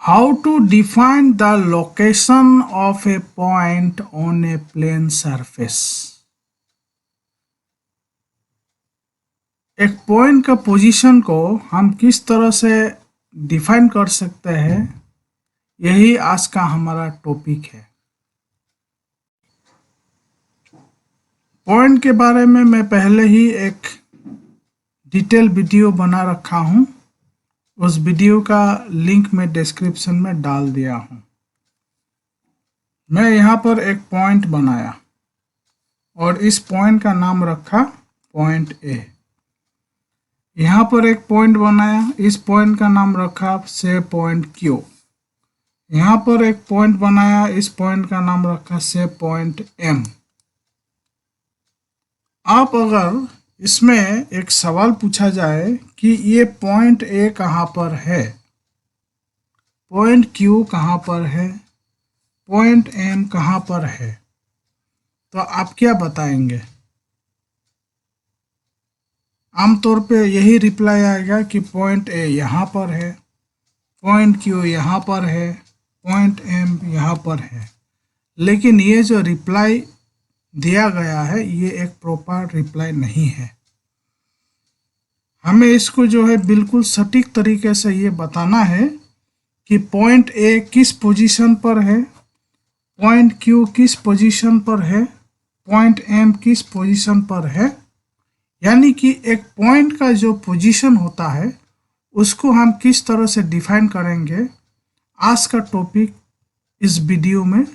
How to define the location of a point on a plane surface। एक point का position को हम किस तरह से डिफाइन कर सकते हैं, यही आज का हमारा टॉपिक है। पॉइंट के बारे में मैं पहले ही एक डिटेल वीडियो बना रखा हूँ, उस वीडियो का लिंक मैं डिस्क्रिप्शन में डाल दिया हूँ। मैं यहाँ पर एक पॉइंट बनाया और इस पॉइंट का नाम रखा पॉइंट ए। यहाँ पर एक पॉइंट बनाया, इस पॉइंट का नाम रखा से पॉइंट क्यू। यहाँ पर एक पॉइंट बनाया, इस पॉइंट का नाम रखा से पॉइंट एम। आप अगर इसमें एक सवाल पूछा जाए कि ये पॉइंट ए कहाँ पर है, पॉइंट क्यू कहाँ पर है, पॉइंट एम कहाँ पर है, तो आप क्या बताएंगे? आमतौर पे यही रिप्लाई आएगा कि पॉइंट ए यहाँ पर है, पॉइंट क्यू यहाँ पर है, पॉइंट एम यहाँ पर है। लेकिन ये जो रिप्लाई दिया गया है ये एक प्रॉपर रिप्लाई नहीं है। हमें इसको जो है बिल्कुल सटीक तरीके से ये बताना है कि पॉइंट ए किस पोजीशन पर है, पॉइंट क्यू किस पोजीशन पर है, पॉइंट एम किस पोजीशन पर है। यानी कि एक पॉइंट का जो पोजीशन होता है उसको हम किस तरह से डिफाइन करेंगे, आज का टॉपिक इस वीडियो में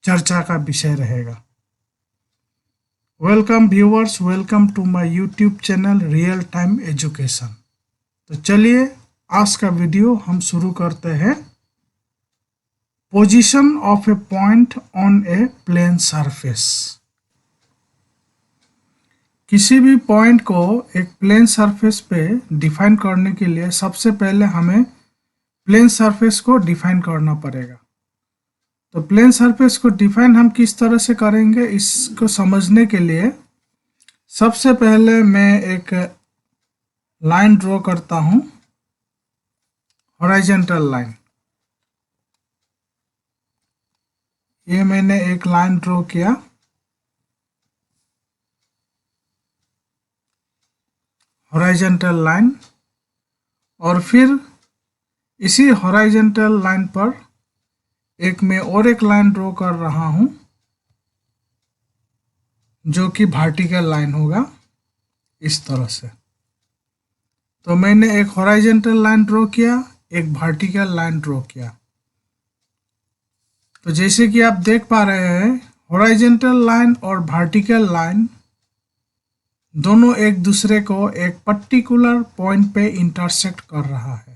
चर्चा का विषय रहेगा। Welcome viewers, welcome to my YouTube channel real time education. तो चलिए आज का वीडियो हम शुरू करते हैं। Position of a point on a plane surface. किसी भी पॉइंट को एक प्लेन सरफेस पे डिफाइन करने के लिए सबसे पहले हमें प्लेन सरफेस को डिफाइन करना पड़ेगा। तो प्लेन सरफेस को डिफाइन हम किस तरह से करेंगे, इसको समझने के लिए सबसे पहले मैं एक लाइन ड्रॉ करता हूं, हॉरिजॉन्टल लाइन। ये मैंने एक लाइन ड्रॉ किया, हॉरिजॉन्टल लाइन, और फिर इसी हॉरिजॉन्टल लाइन पर एक मैं और एक लाइन ड्रॉ कर रहा हूं जो कि वर्टिकल लाइन होगा इस तरह से। तो मैंने एक हॉरिजॉन्टल लाइन ड्रॉ किया, एक वर्टिकल लाइन ड्रॉ किया। तो जैसे कि आप देख पा रहे हैं, हॉरिजॉन्टल लाइन और वर्टिकल लाइन दोनों एक दूसरे को एक पर्टिकुलर पॉइंट पे इंटरसेक्ट कर रहा है।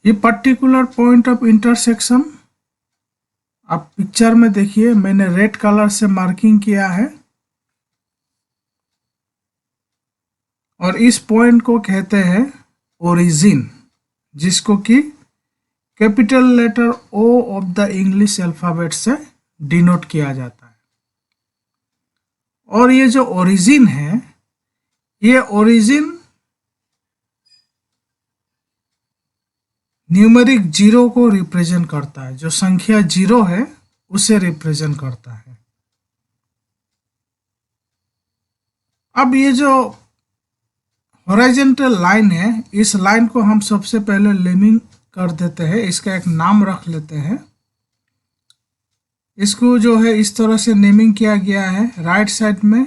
ये पर्टिकुलर पॉइंट ऑफ इंटरसेक्शन आप पिक्चर में देखिए, मैंने रेड कलर से मार्किंग किया है और इस पॉइंट को कहते हैं ओरिजिन, जिसको कि capital letter O of the English alphabet से डिनोट किया जाता है। और ये जो ओरिजिन है, ये ओरिजिन न्यूमेरिक 0 को रिप्रेजेंट करता है, जो संख्या 0 है उसे रिप्रेजेंट करता है। अब ये जो हॉरिजॉन्टल लाइन है, इस लाइन को हम सबसे पहले नेमिंग कर देते हैं, इसका एक नाम रख लेते हैं। इसको जो है इस तरह से नेमिंग किया गया है, राइट साइड में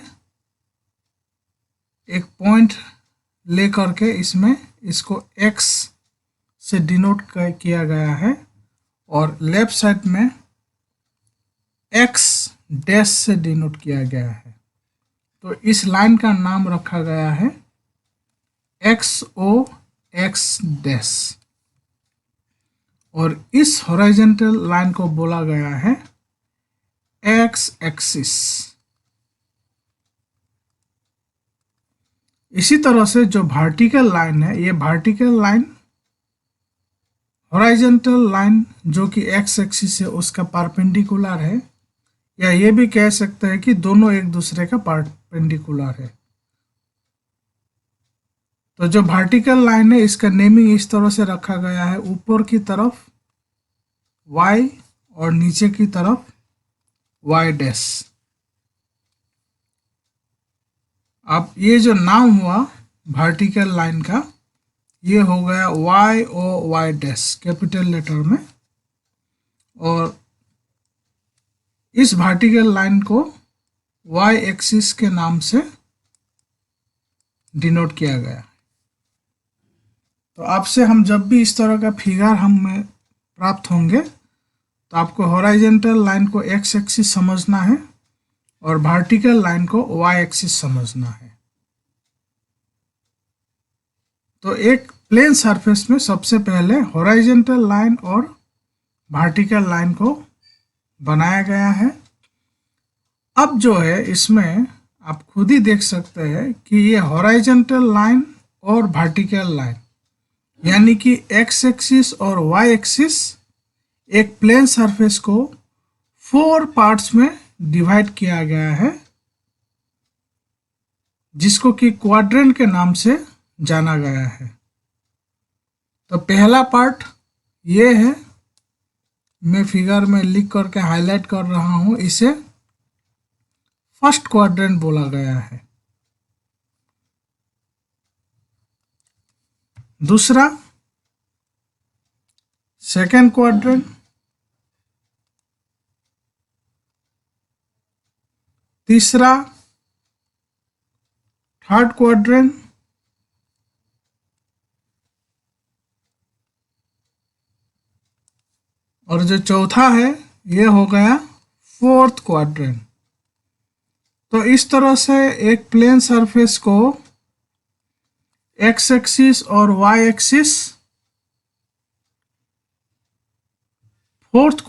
एक पॉइंट ले करके इसमें इसको एक्स से डिनोट किया गया है और लेफ्ट साइड में एक्स डैश से डिनोट किया गया है। तो इस लाइन का नाम रखा गया है एक्स ओ एक्स डैश, और इस हॉरिजॉन्टल लाइन को बोला गया है एक्स एक्सिस। इसी तरह से जो वर्टिकल लाइन है, ये वर्टिकल लाइन हॉरिजॉन्टल लाइन जो कि एक्स एक्सिस है उसका परपेंडिकुलर है, या ये भी कह सकते हैं कि दोनों एक दूसरे का परपेंडिकुलर है। तो जो वर्टिकल लाइन है इसका नेमिंग इस तरह से रखा गया है, ऊपर की तरफ y और नीचे की तरफ y डैश। अब ये जो नाम हुआ वर्टिकल लाइन का, ये हो गया y डैश कैपिटल लेटर में, और इस वर्टिकल लाइन को y एक्सिस के नाम से डिनोट किया गया। तो आपसे हम जब भी इस तरह का फिगर हमें प्राप्त होंगे तो आपको हॉरिजॉन्टल लाइन को x एक्सिस समझना है और वर्टिकल लाइन को y एक्सिस समझना है। तो एक प्लेन सरफेस में सबसे पहले हॉरिजॉन्टल लाइन और वर्टिकल लाइन को बनाया गया है। अब जो है इसमें आप खुद ही देख सकते हैं कि ये हॉरिजॉन्टल लाइन और वर्टिकल लाइन यानी कि x एक्सिस और y एक्सिस एक प्लेन सरफेस को 4 पार्ट्स में डिवाइड किया गया है, जिसको कि क्वाड्रेंट के नाम से जाना गया है। तो पहला पार्ट ये है, मैं फिगर में लिख करके हाईलाइट कर रहा हूं, इसे फर्स्ट क्वाड्रेंट बोला गया है। दूसरा सेकेंड क्वाड्रेंट, तीसरा थर्ड क्वाड्रेंट, और जो चौथा है ये हो गया फोर्थ क्वाड्रेंट। तो इस तरह से एक प्लेन सरफेस को x एक्सिस और y एक्सिस फोर्थ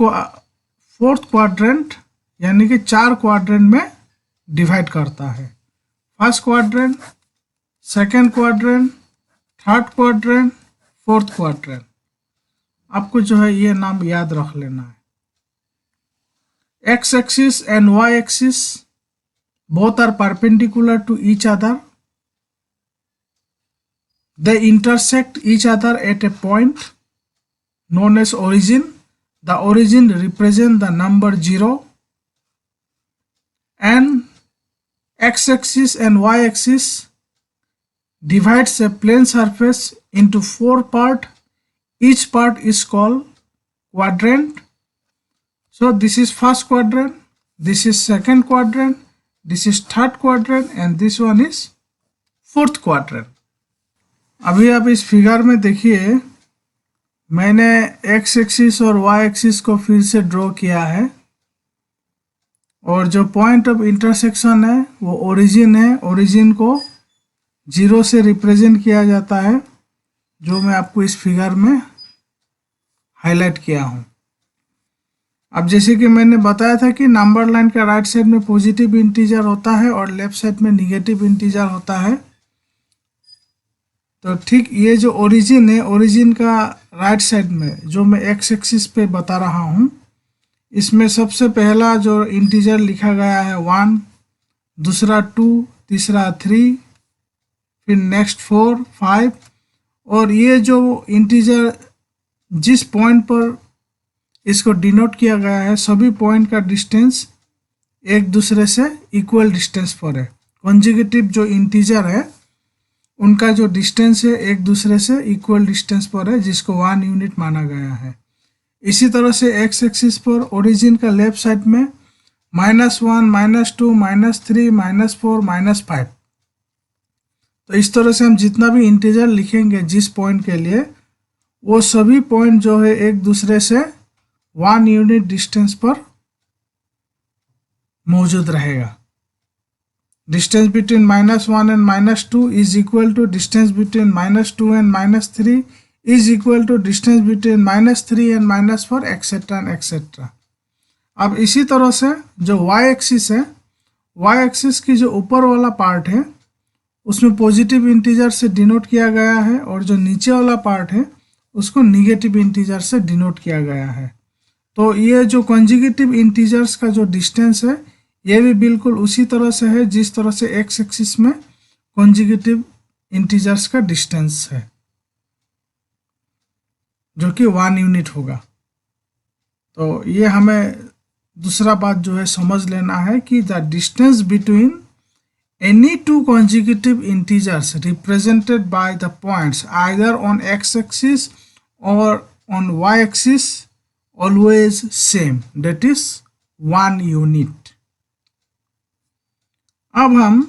क्वाड्रेंट यानी कि 4 क्वाड्रेंट में डिवाइड करता है। First quadrant, second quadrant, third quadrant, fourth quadrant. आपको जो है ये नाम याद रख लेना है। x axis and y axis both are perpendicular to each other. They intersect each other at a point known as origin. The origin represents the number 0, and x-axis and y-axis divides a plane surface into 4 parts. Each part is called quadrant. So this is first quadrant, this is second quadrant, this is third quadrant, and this one is fourth quadrant. अभी आप इस figure में देखिए, मैंने x axis और y axis को फिर से ड्रॉ किया है, और जो पॉइंट ऑफ इंटरसेक्शन है वो ओरिजिन है। ओरिजिन को 0 से रिप्रेजेंट किया जाता है, जो मैं आपको इस फिगर में हाईलाइट किया हूँ। अब जैसे कि मैंने बताया था कि नंबर लाइन का राइट साइड में पॉजिटिव इंटीजर होता है और लेफ्ट साइड में निगेटिव इंटीजर होता है। तो ठीक ये जो ओरिजिन है, ओरिजिन का राइट साइड में जो मैं x एक्सिस पे बता रहा हूँ, इसमें सबसे पहला जो इंटीजर लिखा गया है 1, दूसरा 2, तीसरा 3, फिर नेक्स्ट 4, 5, और ये जो इंटीजर जिस पॉइंट पर इसको डिनोट किया गया है, सभी पॉइंट का डिस्टेंस एक दूसरे से इक्वल डिस्टेंस पर है। कॉन्जिक्यूटिव जो इंटीजर है उनका जो डिस्टेंस है एक दूसरे से इक्वल डिस्टेंस पर है, जिसको 1 यूनिट माना गया है। इसी तरह से x एक्सिस पर ओरिजिन का लेफ्ट साइड में -1, -2, -3, -4, -5। तो इस तरह से हम जितना भी इंटीजर लिखेंगे जिस पॉइंट के लिए, वो सभी पॉइंट जो है एक दूसरे से 1 यूनिट डिस्टेंस पर मौजूद रहेगा। Distance between -1 and -2 is equal to distance between -2 and -3 is equal to distance between -3 and -4, etcetera and etcetera. अब इसी तरह से जो y एक्सिस है, y एक्सिस की जो ऊपर वाला पार्ट है उसमें पॉजिटिव इंटीजर से डिनोट किया गया है, और जो नीचे वाला पार्ट है उसको निगेटिव इंटीजर से डिनोट किया गया है। तो ये जो कॉन्जिक्यूटिव इंटीजर्स का जो डिस्टेंस है ये भी बिल्कुल उसी तरह से है जिस तरह से x एक्सिस में कॉन्जिक्यूटिव इंटीजर्स का डिस्टेंस है, जो कि 1 यूनिट होगा। तो ये हमें दूसरा बात जो है समझ लेना है कि the distance between any two consecutive integers represented by the points either on x-axis or on y-axis always same, that is 1 unit। अब हम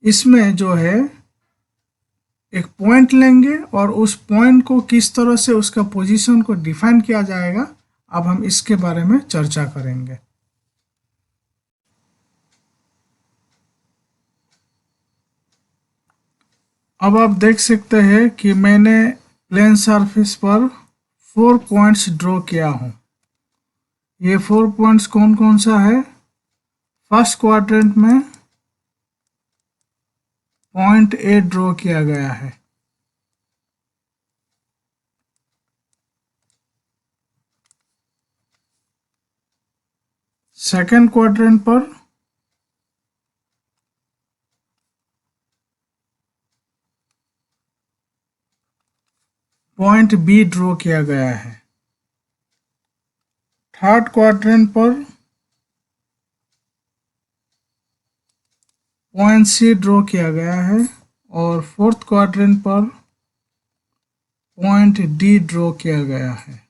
इसमें जो है एक पॉइंट लेंगे और उस पॉइंट को किस तरह से उसका पोजीशन को डिफाइन किया जाएगा, अब हम इसके बारे में चर्चा करेंगे। अब आप देख सकते हैं कि मैंने प्लेन सरफेस पर 4 पॉइंट्स ड्रॉ किया हूँ। ये 4 पॉइंट्स कौन कौन सा है? फर्स्ट क्वाड्रेंट में पॉइंट ए ड्रॉ किया गया है, सेकंड क्वाड्रेंट पर पॉइंट बी ड्रॉ किया गया है, थर्ड क्वाड्रेंट पर पॉइंट सी ड्रॉ किया गया है और फोर्थ क्वाड्रेंट पर पॉइंट डी ड्रॉ किया गया है।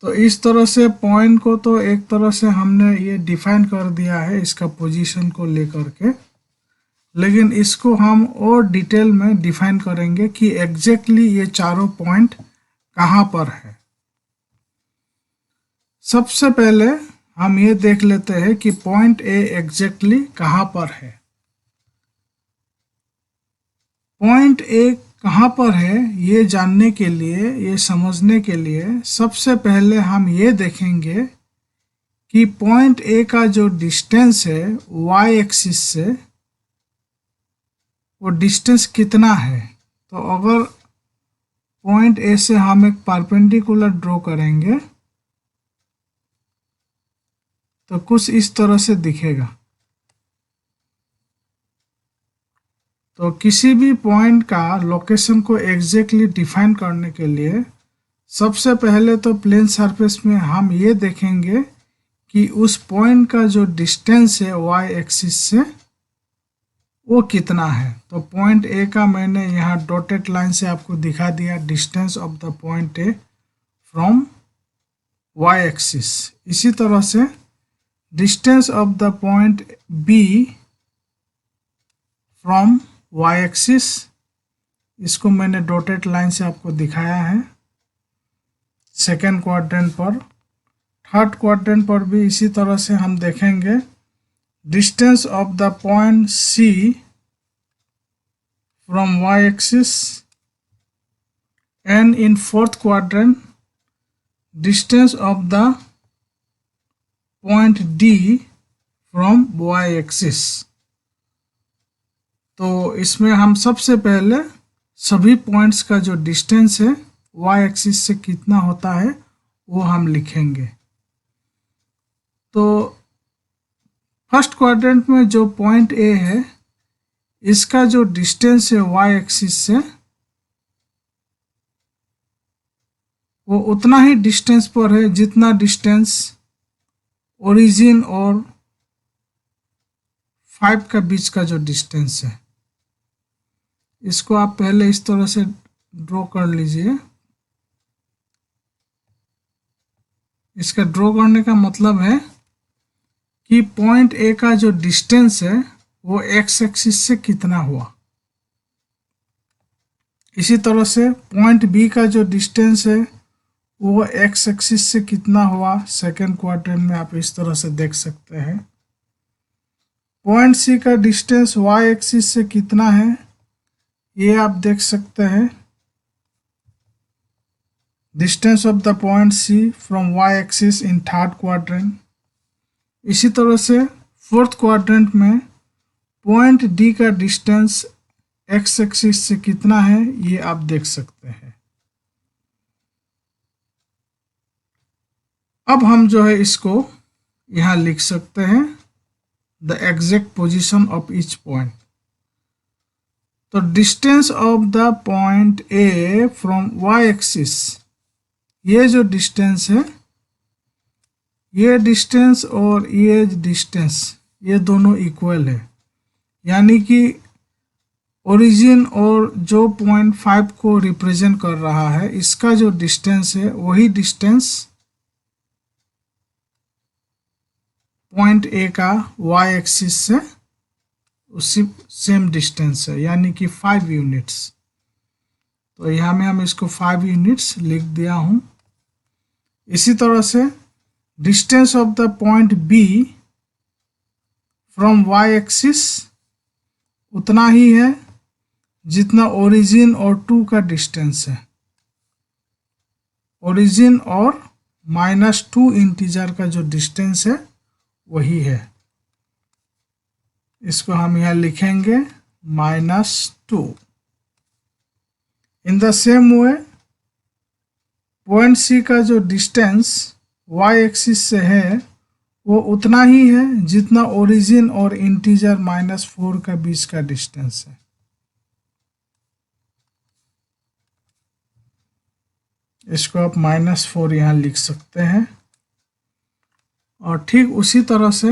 तो इस तरह से पॉइंट को तो एक तरह से हमने ये डिफाइन कर दिया है इसका पोजीशन को लेकर के, लेकिन इसको हम और डिटेल में डिफाइन करेंगे कि एग्जैक्टली ये चारों पॉइंट कहाँ पर है। सबसे पहले हम ये देख लेते हैं कि पॉइंट ए एग्जैक्टली कहाँ पर है। पॉइंट ए कहाँ पर है ये जानने के लिए, ये समझने के लिए सबसे पहले हम ये देखेंगे कि पॉइंट ए का जो डिस्टेंस है वाई एक्सिस से, वो डिस्टेंस कितना है। तो अगर पॉइंट ए से हम एक परपेंडिकुलर ड्रॉ करेंगे तो कुछ इस तरह से दिखेगा। तो किसी भी पॉइंट का लोकेशन को एग्जैक्टली डिफाइन करने के लिए सबसे पहले तो प्लेन सरफेस में हम ये देखेंगे कि उस पॉइंट का जो डिस्टेंस है वाई एक्सिस से वो कितना है। तो पॉइंट ए का मैंने यहाँ डॉटेड लाइन से आपको दिखा दिया distance of the point A from Y axis. इसी तरह से distance of the point B from Y axis, इसको मैंने डॉटेड लाइन से आपको दिखाया है सेकेंड क्वाड्रेंट पर। थर्ड क्वाड्रेंट पर भी इसी तरह से हम देखेंगे distance of the point C from Y axis, and in fourth quadrant distance of the point D from Y axis. तो इसमें हम सबसे पहले सभी पॉइंट्स का जो डिस्टेंस है वाई एक्सिस से कितना होता है वो हम लिखेंगे। तो फर्स्ट क्वाड्रेंट में जो पॉइंट ए है इसका जो डिस्टेंस है वाई एक्सिस से वो उतना ही डिस्टेंस पर है जितना डिस्टेंस ओरिजिन और 5 का बीच का जो डिस्टेंस है। इसको आप पहले इस तरह से ड्रॉ कर लीजिए। इसका ड्रॉ करने का मतलब है कि पॉइंट ए का जो डिस्टेंस है वो एक्स एक्सिस से कितना हुआ। इसी तरह से पॉइंट बी का जो डिस्टेंस है वो एक्स एक्सिस से कितना हुआ, सेकेंड क्वाड्रेंट में आप इस तरह से देख सकते हैं। पॉइंट सी का डिस्टेंस वाई एक्सिस से कितना है ये आप देख सकते हैं, distance of the point C from Y axis in third quadrant. इसी तरह से फोर्थ क्वाड्रेंट में पॉइंट डी का डिस्टेंस एक्स एक्सिस से कितना है ये आप देख सकते हैं। अब हम जो है इसको यहाँ लिख सकते हैं the exact position of each point. तो distance of the point A from Y axis, ये जो डिस्टेंस है, ये डिस्टेंस और ये डिस्टेंस, ये दोनों इक्वल है। यानी कि ओरिजिन और जो पॉइंट 5 को रिप्रेजेंट कर रहा है, इसका जो डिस्टेंस है वही डिस्टेंस पॉइंट ए का वाई एक्सिस से उसी सेम डिस्टेंस है, यानी कि 5 यूनिट्स। तो यहाँ में हम इसको 5 यूनिट्स लिख दिया हूँ। इसी तरह से distance of the point B from Y axis उतना ही है जितना ओरिजिन और 2 का डिस्टेंस है। ओरिजिन और -2 इंटीजर का जो डिस्टेंस है वही है। इसको हम यहाँ लिखेंगे -2। In the same way point C का जो डिस्टेंस वाई एक्सिस से है वो उतना ही है जितना ओरिजिन और इंटीजर -4 का बीच का डिस्टेंस है। इसको आप -4 यहाँ लिख सकते हैं। और ठीक उसी तरह से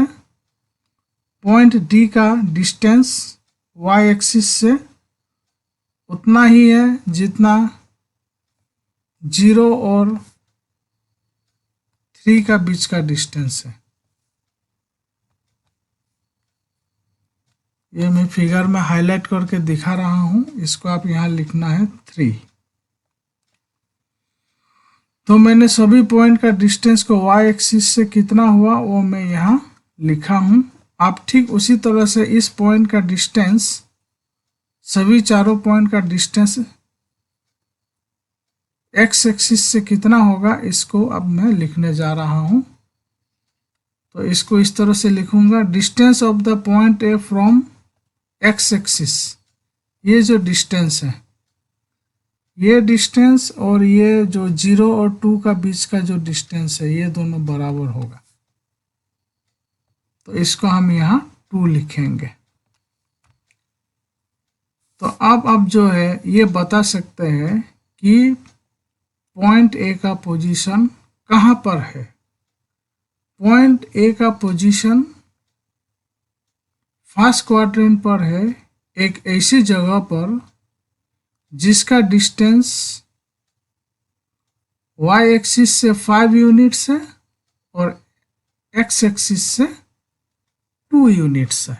पॉइंट डी का डिस्टेंस वाई एक्सिस से उतना ही है जितना 0 और 3 का बीच का डिस्टेंस है। ये मैं फिगर में हाईलाइट करके दिखा रहा हूँ, इसको आप यहाँ लिखना है 3। तो मैंने सभी पॉइंट का डिस्टेंस को वाई एक्सिस से कितना हुआ वो मैं यहाँ लिखा हूँ। आप ठीक उसी तरह से इस पॉइंट का डिस्टेंस, सभी चारों पॉइंट का डिस्टेंस एक्स एक्सिस से कितना होगा इसको अब मैं लिखने जा रहा हूँ। तो इसको इस तरह से लिखूंगा, distance of the point A from x axis, ये जो डिस्टेंस है, ये डिस्टेंस और ये जो 0 और 2 का बीच का जो डिस्टेंस है, ये दोनों बराबर होगा। तो इसको हम यहाँ 2 लिखेंगे। तो अब जो है ये बता सकते हैं कि पॉइंट ए का पोजीशन कहाँ पर है। पॉइंट ए का पोजीशन फर्स्ट क्वाड्रेंट पर है, एक ऐसी जगह पर जिसका डिस्टेंस वाई एक्सिस से 5 यूनिट्स है और एक्स एक्सिस से 2 यूनिट्स है।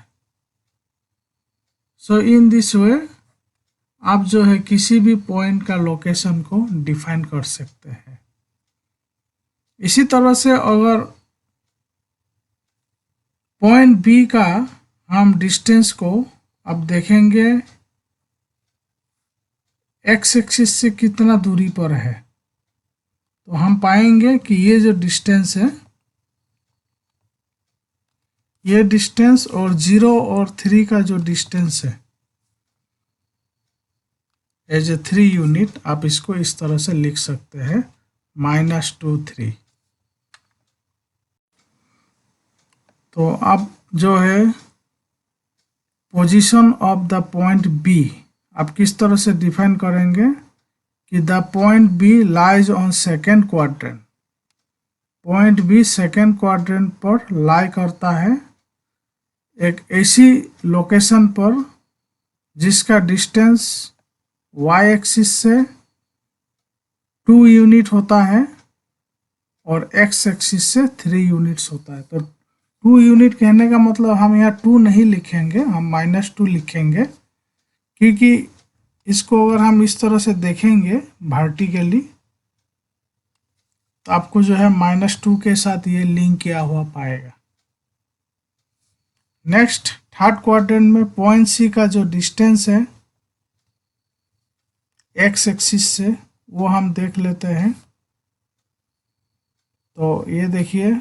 सो इन दिस वे आप जो है किसी भी पॉइंट का लोकेशन को डिफाइन कर सकते हैं। इसी तरह से अगर पॉइंट बी का हम डिस्टेंस को अब देखेंगे एक्स एक्सिस से कितना दूरी पर है, तो हम पाएंगे कि ये जो डिस्टेंस है, ये डिस्टेंस और 0 और 3 का जो डिस्टेंस है एज ए 3 यूनिट, आप इसको इस तरह से लिख सकते हैं -2 3। तो अब जो है position of the point B आप किस तरह से डिफाइन करेंगे कि the point B lies on second quadrant. Point B second quadrant पर लाई करता है, एक ऐसी लोकेशन पर जिसका डिस्टेंस वाई एक्सिस से 2 यूनिट होता है और एक्स एक्सिस से 3 यूनिट्स होता है। तो 2 यूनिट कहने का मतलब हम यहाँ 2 नहीं लिखेंगे, हम -2 लिखेंगे, क्योंकि इसको अगर हम इस तरह से देखेंगे वर्टिकली तो आपको जो है -2 के साथ ये लिंक किया हुआ पाएगा। नेक्स्ट थर्ड क्वाड्रेंट में पॉइंट सी का जो डिस्टेंस है एक्स एक्सिस से वो हम देख लेते हैं। तो ये देखिए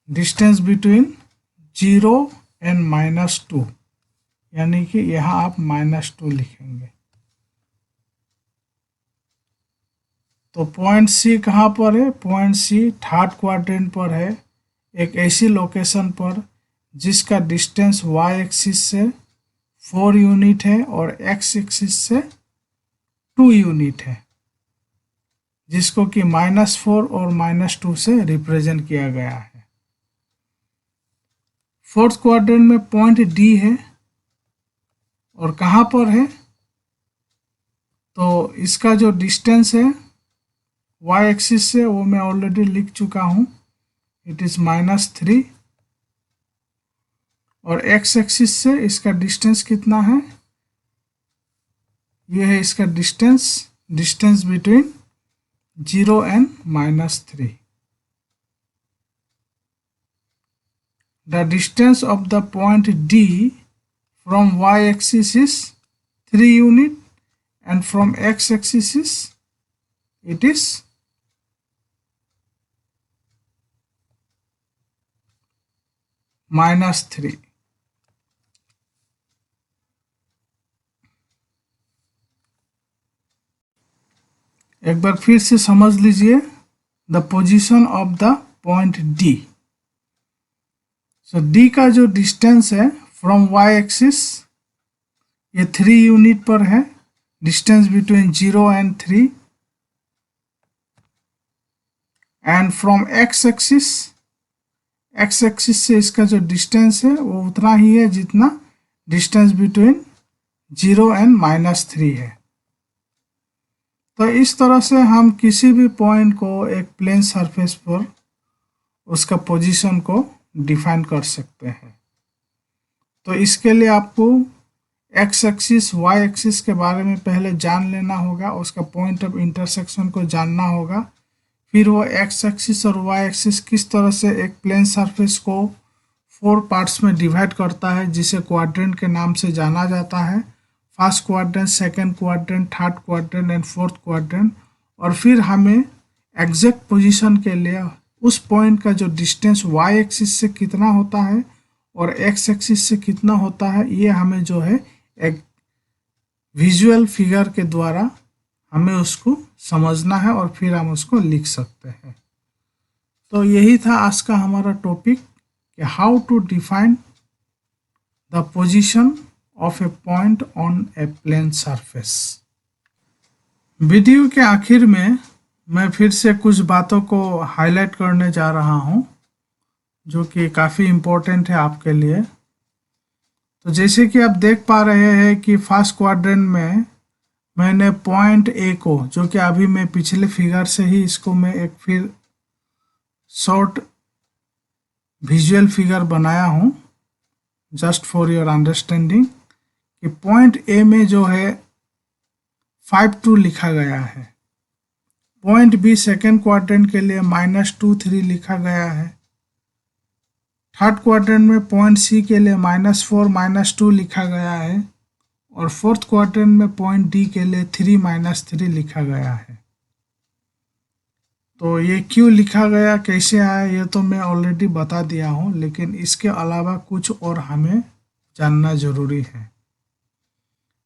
डिस्टेंस बिटवीन 0 एंड -2, यानी कि यहाँ आप -2 लिखेंगे। तो पॉइंट सी कहाँ पर है? पॉइंट सी थर्ड क्वाड्रेंट पर है, एक ऐसी लोकेशन पर जिसका डिस्टेंस y एक्सिस से 4 यूनिट है और x एक्सिस से 2 यूनिट है, जिसको कि -4 और -2 से रिप्रेजेंट किया गया है। फोर्थ क्वाड्रेंट में पॉइंट D है और कहाँ पर है, तो इसका जो डिस्टेंस है y एक्सिस से वो मैं ऑलरेडी लिख चुका हूँ, इट इज़ -3, और x एक्सिस से इसका डिस्टेंस कितना है, ये है इसका distance between 0 and -3। The distance of the point D from y axis is 3 unit and from x axis is it is -3। एक बार फिर से समझ लीजिए the position of the point D। So D का जो डिस्टेंस है फ्रॉम y एक्सिस, ये 3 unit पर है, distance between 0 and 3, and from x axis से इसका जो डिस्टेंस है वो उतना ही है जितना डिस्टेंस बिटवीन 0 एंड -3 है। तो इस तरह से हम किसी भी पॉइंट को एक प्लेन सरफेस पर उसका पोजीशन को डिफाइन कर सकते हैं। तो इसके लिए आपको x एक्सिस y एक्सिस के बारे में पहले जान लेना होगा, उसका पॉइंट ऑफ इंटरसेक्शन को जानना होगा, फिर वो x एक्सिस और y एक्सिस किस तरह से एक प्लेन सरफेस को 4 पार्ट्स में डिवाइड करता है, जिसे क्वाड्रेंट के नाम से जाना जाता है, first quadrant, second quadrant, third quadrant and fourth quadrant, और फिर हमें एग्जैक्ट पोजीशन के लिए उस पॉइंट का जो डिस्टेंस y एक्सिस से कितना होता है और x एक्सिस से कितना होता है, ये हमें जो है एक विजुअल फिगर के द्वारा हमें उसको समझना है और फिर हम उसको लिख सकते हैं। तो यही था आज का हमारा टॉपिक कि how to define the position of a point on a plane surface. Video के आखिर में मैं फिर से कुछ बातों को हाईलाइट करने जा रहा हूं जो कि काफ़ी इम्पोर्टेंट है आपके लिए। तो जैसे कि आप देख पा रहे हैं कि फर्स्ट क्वाड्रेंट में मैंने पॉइंट ए को, जो कि अभी मैं पिछले फिगर से ही इसको मैं एक फिर शॉर्ट विजुअल फिगर बनाया हूं जस्ट फॉर योर अंडरस्टैंडिंग, कि पॉइंट ए में जो है 5 2 लिखा गया है, पॉइंट बी सेकेंड क्वाड्रेंट के लिए -2 3 लिखा गया है, थर्ड क्वाड्रेंट में पॉइंट सी के लिए -4 -2 लिखा गया है, और फोर्थ क्वाड्रेंट में पॉइंट डी के लिए 3 -3 लिखा गया है। तो ये क्यों लिखा गया, कैसे आया, ये तो मैं ऑलरेडी बता दिया हूँ, लेकिन इसके अलावा कुछ और हमें जानना जरूरी है।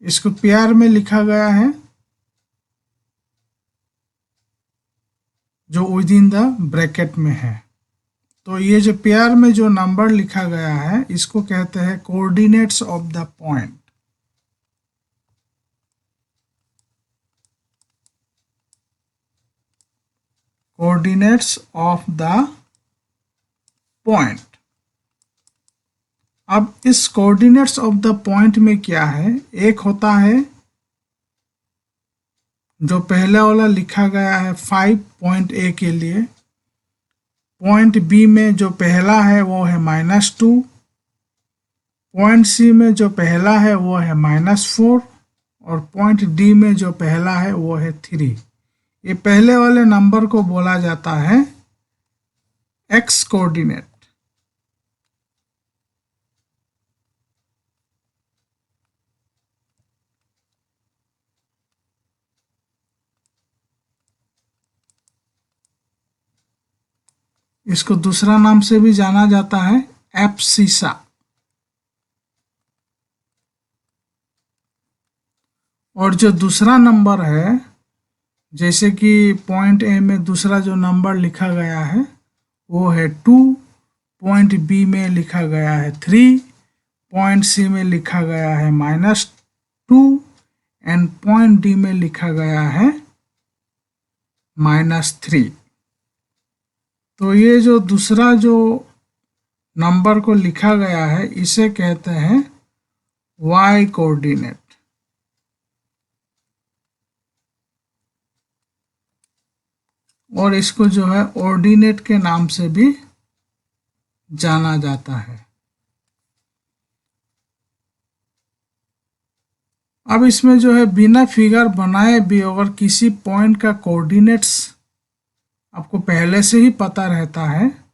इसको पेयर में लिखा गया है जो विद इन द ब्रैकेट में है। तो ये जो पेयर में जो नंबर लिखा गया है इसको कहते हैं coordinates of the point. Coordinates of the point. अब इस कोऑर्डिनेट्स ऑफ द पॉइंट में क्या है, एक होता है जो पहला वाला लिखा गया है 5 पॉइंट ए के लिए, पॉइंट बी में जो पहला है वो है -2, पॉइंट सी में जो पहला है वो है -4, और पॉइंट डी में जो पहला है वो है 3। ये पहले वाले नंबर को बोला जाता है एक्स कोऑर्डिनेट। इसको दूसरा नाम से भी जाना जाता है एब्सिसा। और जो दूसरा नंबर है, जैसे कि पॉइंट ए में दूसरा जो नंबर लिखा गया है वो है 2, पॉइंट बी में लिखा गया है 3, पॉइंट सी में लिखा गया है -2 एंड पॉइंट डी में लिखा गया है -3। तो ये जो दूसरा जो नंबर को लिखा गया है इसे कहते हैं y कोऑर्डिनेट। और इसको जो है ऑर्डिनेट के नाम से भी जाना जाता है। अब इसमें जो है बिना फिगर बनाए भी अगर किसी पॉइंट का कोऑर्डिनेट्स आपको पहले से ही पता रहता है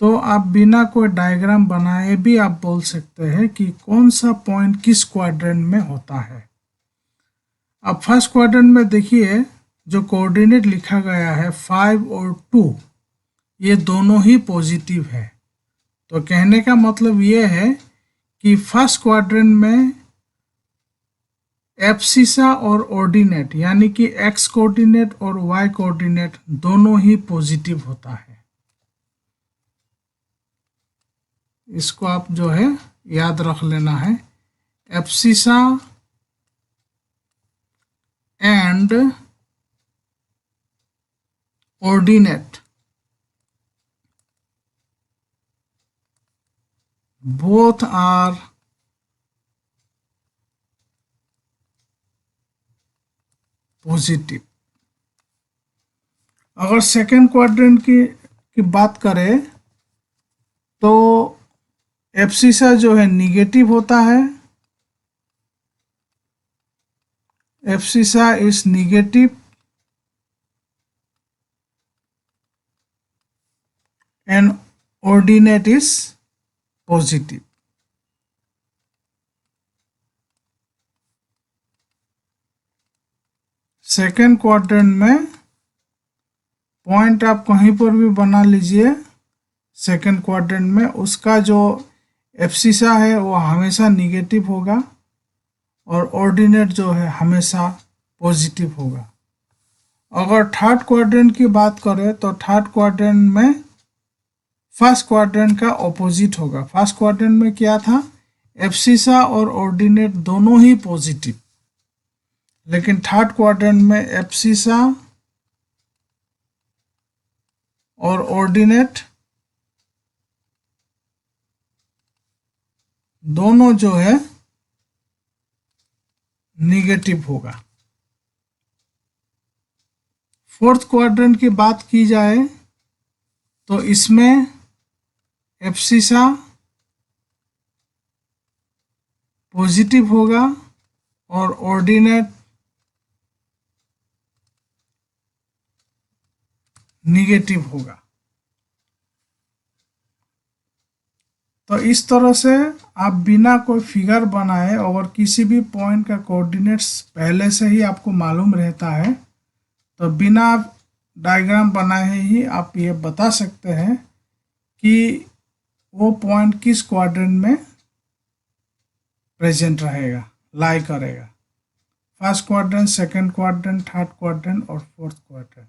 तो आप बिना कोई डायग्राम बनाए भी आप बोल सकते हैं कि कौन सा पॉइंट किस क्वाड्रेंट में होता है। अब फर्स्ट क्वाड्रेंट में देखिए जो कोऑर्डिनेट लिखा गया है 5 और 2 ये दोनों ही पॉजिटिव है। तो कहने का मतलब ये है कि फर्स्ट क्वाड्रेंट में एब्सिसा और ऑर्डिनेट यानी कि एक्स कोऑर्डिनेट और वाई कोऑर्डिनेट दोनों ही पॉजिटिव होता है। इसको आप जो है याद रख लेना है। Abscissa and ordinate both are positive. अगर सेकेंड क्वाड्रेंट की बात करें तो एब्सिसा जो है निगेटिव होता है। Abscissa is negative and ordinate is positive. Second quadrant में पॉइंट आप कहीं पर भी बना लीजिए सेकेंड क्वाड्रेंट में उसका जो एब्सिसा है वो हमेशा निगेटिव होगा और ऑर्डिनेट जो है हमेशा पॉजिटिव होगा। अगर थर्ड क्वाड्रेंट की बात करें तो थर्ड क्वाड्रेंट में फर्स्ट क्वाड्रेंट का ऑपोजिट होगा। फर्स्ट क्वाड्रेंट में क्या था, एब्सिसा और ऑर्डिनेट दोनों ही पॉजिटिव, लेकिन थर्ड क्वाड्रेंट में एब्सिसा और ऑर्डिनेट दोनों जो है निगेटिव होगा। फोर्थ क्वाड्रेंट की बात की जाए तो इसमें एब्सिसा पॉजिटिव होगा और ऑर्डिनेट निगेटिव होगा। तो इस तरह से आप बिना कोई फिगर बनाए और किसी भी पॉइंट का कोऑर्डिनेट्स पहले से ही आपको मालूम रहता है तो बिना डायग्राम बनाए ही आप ये बता सकते हैं कि वो पॉइंट किस क्वाड्रेंट में प्रेजेंट रहेगा, लाई करेगा। First quadrant, second quadrant, third quadrant और फोर्थ क्वाड्रेंट।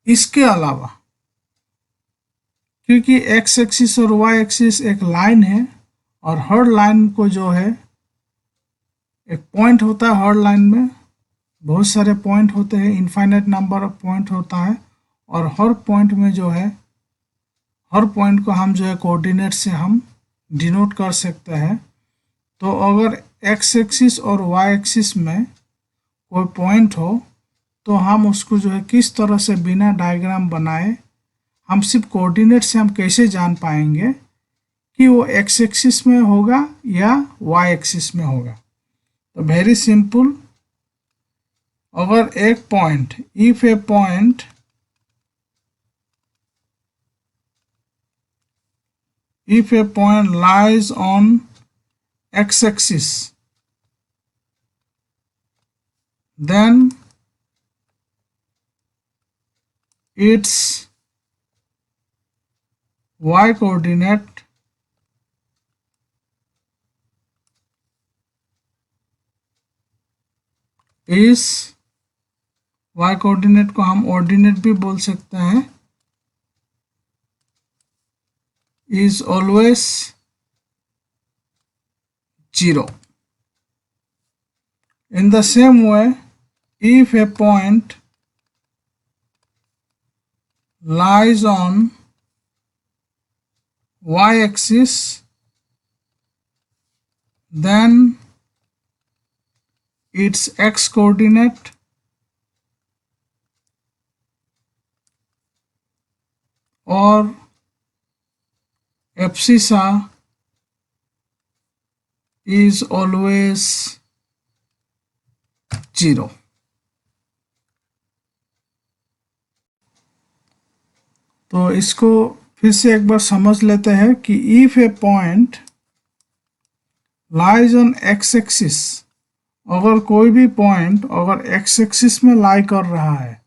इसके अलावा क्योंकि एक्स एक्सिस और वाई एक्सिस एक लाइन है और हर लाइन को जो है एक पॉइंट होता है, हर लाइन में बहुत सारे पॉइंट होते हैं, इनफाइनाइट नंबर ऑफ पॉइंट होता है और हर पॉइंट में जो है हर पॉइंट को हम जो है कोऑर्डिनेट से हम डिनोट कर सकते हैं। तो अगर एक्स एक्सिस और वाई एक्सिस में कोई पॉइंट हो तो हम उसको जो है किस तरह से बिना डायग्राम बनाए हम सिर्फ कोऑर्डिनेट से हम कैसे जान पाएंगे कि वो एक्स एक्सिस में होगा या वाई एक्सिस में होगा। तो वेरी सिंपल, अगर एक point if a point lies on x axis then its y coordinate is y coordinate को हम ऑर्डिनेट भी बोल सकते हैं, is always 0. In the same way, if a point lies on y-axis, then its x-coordinate or abscissa is always 0. तो इसको फिर से एक बार समझ लेते हैं कि if a point lies on x axis, अगर कोई भी पॉइंट अगर एक्स एक्सिस में लाई कर रहा है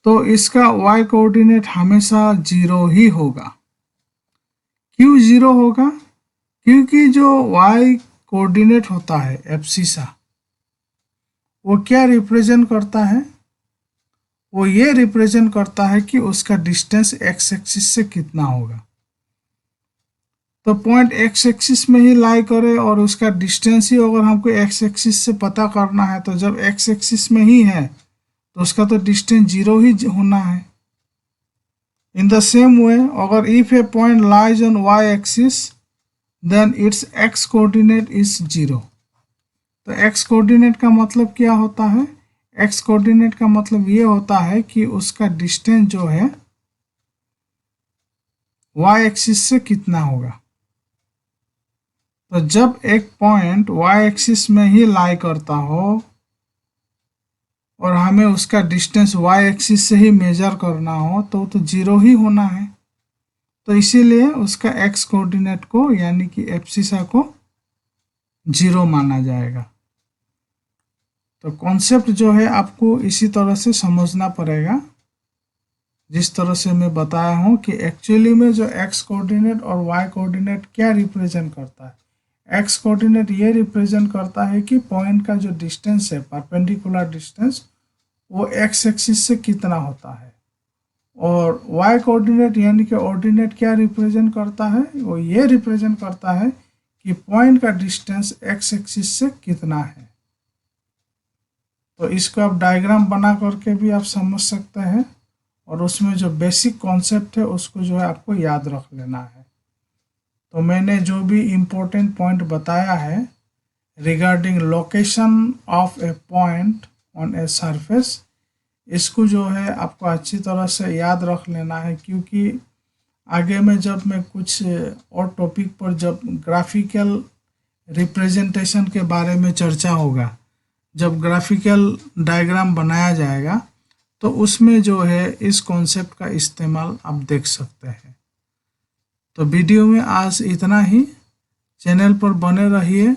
तो इसका y कोऑर्डिनेट हमेशा 0 ही होगा। क्यों 0 होगा? क्योंकि जो y कोऑर्डिनेट होता है एब्सिसा, वो क्या रिप्रेजेंट करता है? वो ये रिप्रेजेंट करता है कि उसका डिस्टेंस x एक्सिस से कितना होगा। तो पॉइंट x एक्सिस में ही लाई करे और उसका डिस्टेंस ही अगर हमको x एक्सिस से पता करना है, तो जब x एक्सिस में ही है तो उसका तो डिस्टेंस 0 ही होना है। इन द सेम वे, अगर if a point lies on y axis then its x coordinate is 0। तो x कोऑर्डिनेट का मतलब क्या होता है? x कोऑर्डिनेट का मतलब ये होता है कि उसका डिस्टेंस जो है y एक्सिस से कितना होगा। तो जब एक पॉइंट y एक्सिस में ही लाई करता हो और हमें उसका डिस्टेंस y एक्सिस से ही मेजर करना हो तो 0 ही होना है। तो इसीलिए उसका x कोऑर्डिनेट को यानी कि एब्सिसा को 0 माना जाएगा। तो कॉन्सेप्ट जो है आपको इसी तरह से समझना पड़ेगा, जिस तरह से मैं बताया हूँ कि एक्चुअली में जो x कोऑर्डिनेट और y कोऑर्डिनेट क्या रिप्रेजेंट करता है। x कोऑर्डिनेट ये रिप्रेजेंट करता है कि पॉइंट का जो डिस्टेंस है, परपेंडिकुलर डिस्टेंस, वो x एक्सिस से कितना होता है। और y कोऑर्डिनेट यानी कि ऑर्डिनेट क्या रिप्रेजेंट करता है? वो ये रिप्रेजेंट करता है कि पॉइंट का डिस्टेंस x एक्सिस से कितना है। तो इसको आप डायग्राम बना करके भी आप समझ सकते हैं और उसमें जो बेसिक कॉन्सेप्ट है उसको जो है आपको याद रख लेना है। तो मैंने जो भी इम्पोर्टेंट पॉइंट बताया है regarding location of a point on a surface, इसको जो है आपको अच्छी तरह से याद रख लेना है, क्योंकि आगे में जब मैं कुछ और टॉपिक पर जब ग्राफिकल रिप्रेजेंटेशन के बारे में चर्चा होगा, जब ग्राफिकल डायग्राम बनाया जाएगा, तो उसमें जो है इस कॉन्सेप्ट का इस्तेमाल आप देख सकते हैं। तो वीडियो में आज इतना ही। चैनल पर बने रहिए,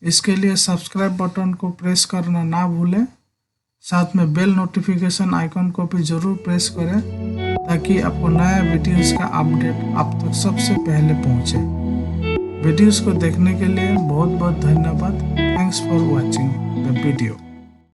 इसके लिए सब्सक्राइब बटन को प्रेस करना ना भूलें, साथ में बेल नोटिफिकेशन आइकन को भी ज़रूर प्रेस करें ताकि आपको नया वीडियोस का अपडेट आप तक सबसे पहले पहुंचे। वीडियोस को देखने के लिए बहुत बहुत धन्यवाद। Thanks for watching the video.